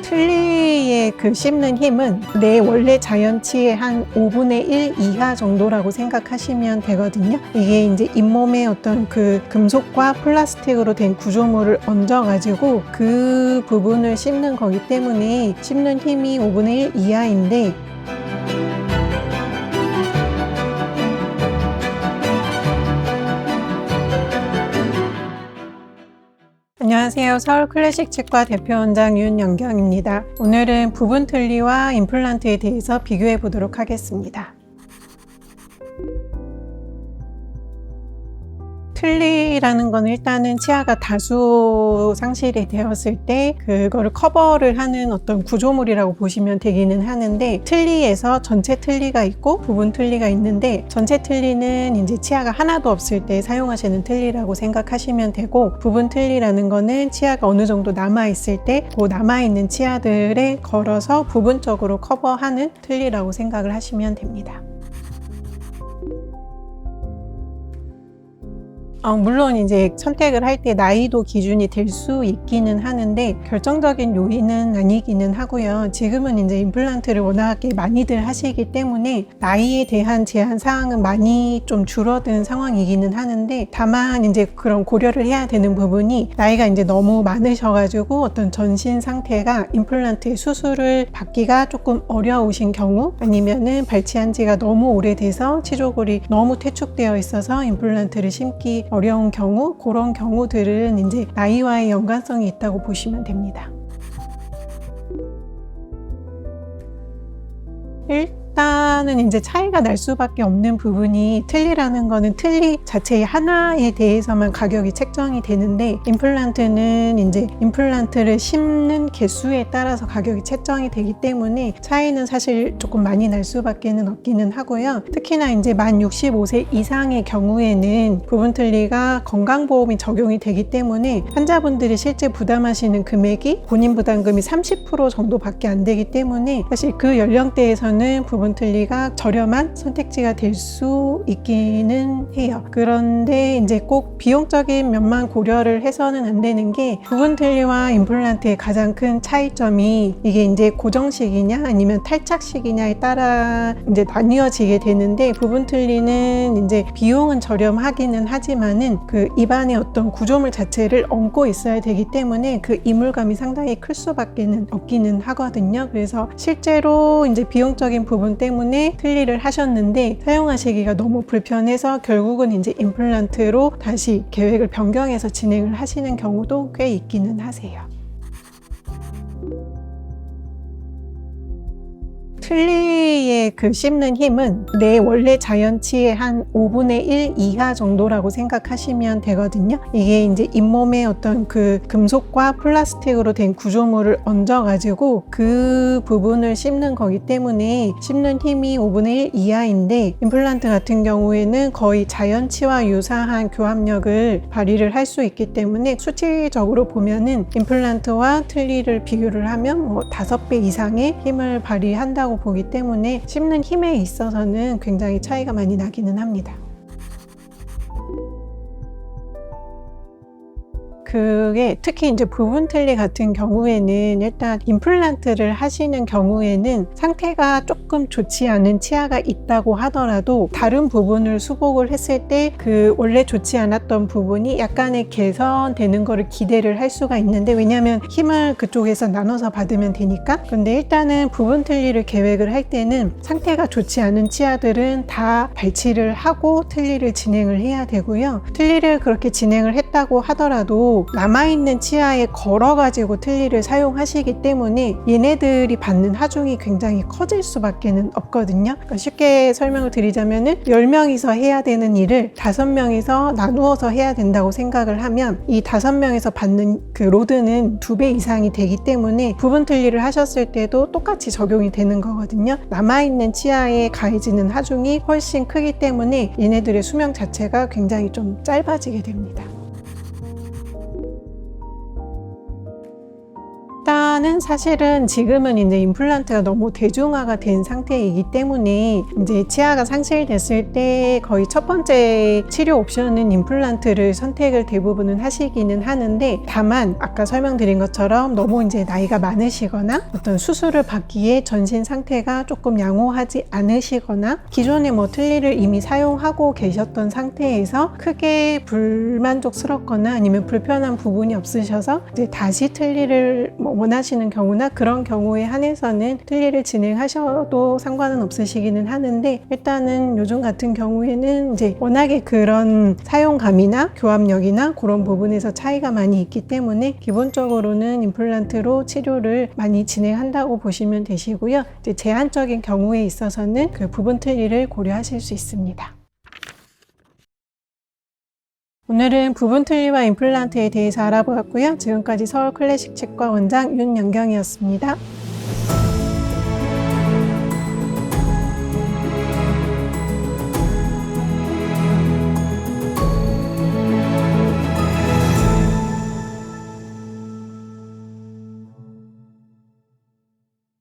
틀니의 그 씹는 힘은 내 원래 자연치의 한 5분의 1 이하 정도라고 생각하시면 되거든요. 이게 이제 잇몸에 어떤 그 금속과 플라스틱으로 된 구조물을 얹어가지고 그 부분을 씹는 거기 때문에 씹는 힘이 5분의 1 이하인데, 안녕하세요. 서울클래식치과 대표원장 윤영경입니다. 오늘은 부분 틀니와 임플란트에 대해서 비교해 보도록 하겠습니다. 틀니라는 건 일단은 치아가 다수 상실이 되었을 때 그거를 커버를 하는 어떤 구조물이라고 보시면 되기는 하는데, 틀니에서 전체 틀니가 있고 부분 틀니가 있는데, 전체 틀니는 이제 치아가 하나도 없을 때 사용하시는 틀니라고 생각하시면 되고, 부분 틀니라는 거는 치아가 어느 정도 남아있을 때 그 남아있는 치아들에 걸어서 부분적으로 커버하는 틀니라고 생각을 하시면 됩니다. 물론 이제 선택을 할 때 나이도 기준이 될 수 있기는 하는데 결정적인 요인은 아니기는 하고요. 지금은 이제 임플란트를 워낙에 많이들 하시기 때문에 나이에 대한 제한 사항은 많이 좀 줄어든 상황이기는 하는데, 다만 이제 그런 고려를 해야 되는 부분이, 나이가 이제 너무 많으셔가지고 어떤 전신 상태가 임플란트의 수술을 받기가 조금 어려우신 경우, 아니면은 발치한 지가 너무 오래돼서 치조골이 너무 퇴축되어 있어서 임플란트를 심기 어려운 경우, 그런 경우들은 이제 나이와의 연관성이 있다고 보시면 됩니다. 일단은 이제 차이가 날 수밖에 없는 부분이, 틀니라는 거는 틀니 자체의 하나에 대해서만 가격이 책정이 되는데, 임플란트는 이제 임플란트를 심는 개수에 따라서 가격이 책정이 되기 때문에 차이는 사실 조금 많이 날 수밖에는 없기는 하고요. 특히나 이제 만 65세 이상의 경우에는 부분 틀니가 건강보험이 적용이 되기 때문에 환자분들이 실제 부담하시는 금액이 본인 부담금이 30% 정도밖에 안 되기 때문에, 사실 그 연령대에서는 부분 틀니가 저렴한 선택지가 될 수 있기는 해요. 그런데 이제 꼭 비용적인 면만 고려를 해서는 안 되는 게, 부분 틀니와 임플란트의 가장 큰 차이점이, 이게 이제 고정식이냐 아니면 탈착식이냐에 따라 이제 나뉘어지게 되는데, 부분 틀니는 이제 비용은 저렴하기는 하지만은 그 입안의 어떤 구조물 자체를 얹고 있어야 되기 때문에 그 이물감이 상당히 클 수밖에는 없기는 하거든요. 그래서 실제로 이제 비용적인 부분 때문에 틀니를 하셨는데 사용하시기가 너무 불편해서 결국은 이제 임플란트로 다시 계획을 변경해서 진행을 하시는 경우도 꽤 있기는 하세요. 틀니의 그 씹는 힘은 내 원래 자연치의 한 5분의 1 이하 정도라고 생각하시면 되거든요. 이게 이제 잇몸에 어떤 그 금속과 플라스틱으로 된 구조물을 얹어가지고 그 부분을 씹는 거기 때문에 씹는 힘이 5분의 1 이하인데, 임플란트 같은 경우에는 거의 자연치와 유사한 교합력을 발휘를 할 수 있기 때문에 수치적으로 보면은 임플란트와 틀니를 비교를 하면 뭐 5배 이상의 힘을 발휘한다고 보기 때문에 씹는 힘에 있어서는 굉장히 차이가 많이 나기는 합니다. 그게 특히 이제 부분 틀니 같은 경우에는, 일단 임플란트를 하시는 경우에는 상태가 조금 좋지 않은 치아가 있다고 하더라도 다른 부분을 수복을 했을 때 그 원래 좋지 않았던 부분이 약간의 개선되는 거를 기대를 할 수가 있는데, 왜냐하면 힘을 그쪽에서 나눠서 받으면 되니까. 근데 일단은 부분 틀니를 계획을 할 때는 상태가 좋지 않은 치아들은 다 발치를 하고 틀니를 진행을 해야 되고요. 틀니를 그렇게 진행을 했다고 하더라도 남아있는 치아에 걸어가지고 틀니를 사용하시기 때문에 얘네들이 받는 하중이 굉장히 커질 수밖에 없거든요. 그러니까 쉽게 설명을 드리자면은 10명이서 해야 되는 일을 5명이서 나누어서 해야 된다고 생각을 하면, 이 5명에서 받는 그 로드는 2배 이상이 되기 때문에 부분 틀니를 하셨을 때도 똑같이 적용이 되는 거거든요. 남아있는 치아에 가해지는 하중이 훨씬 크기 때문에 얘네들의 수명 자체가 굉장히 좀 짧아지게 됩니다. 일단은 사실은 지금은 이제 임플란트가 너무 대중화가 된 상태이기 때문에 이제 치아가 상실됐을 때 거의 첫 번째 치료 옵션은 임플란트를 선택을 대부분은 하시기는 하는데, 다만 아까 설명드린 것처럼 너무 이제 나이가 많으시거나 어떤 수술을 받기에 전신 상태가 조금 양호하지 않으시거나 기존에 뭐 틀니를 이미 사용하고 계셨던 상태에서 크게 불만족스럽거나 아니면 불편한 부분이 없으셔서 이제 다시 틀니를 뭐 원하시는 경우나 그런 경우에 한해서는 틀니를 진행하셔도 상관은 없으시기는 하는데, 일단은 요즘 같은 경우에는 이제 워낙에 그런 사용감이나 교합력이나 그런 부분에서 차이가 많이 있기 때문에 기본적으로는 임플란트로 치료를 많이 진행한다고 보시면 되시고요. 이제 제한적인 경우에 있어서는 그 부분 틀니를 고려하실 수 있습니다. 오늘은 부분 틀니와 임플란트에 대해서 알아보았고요. 지금까지 서울 클래식 치과 원장 윤영경이었습니다.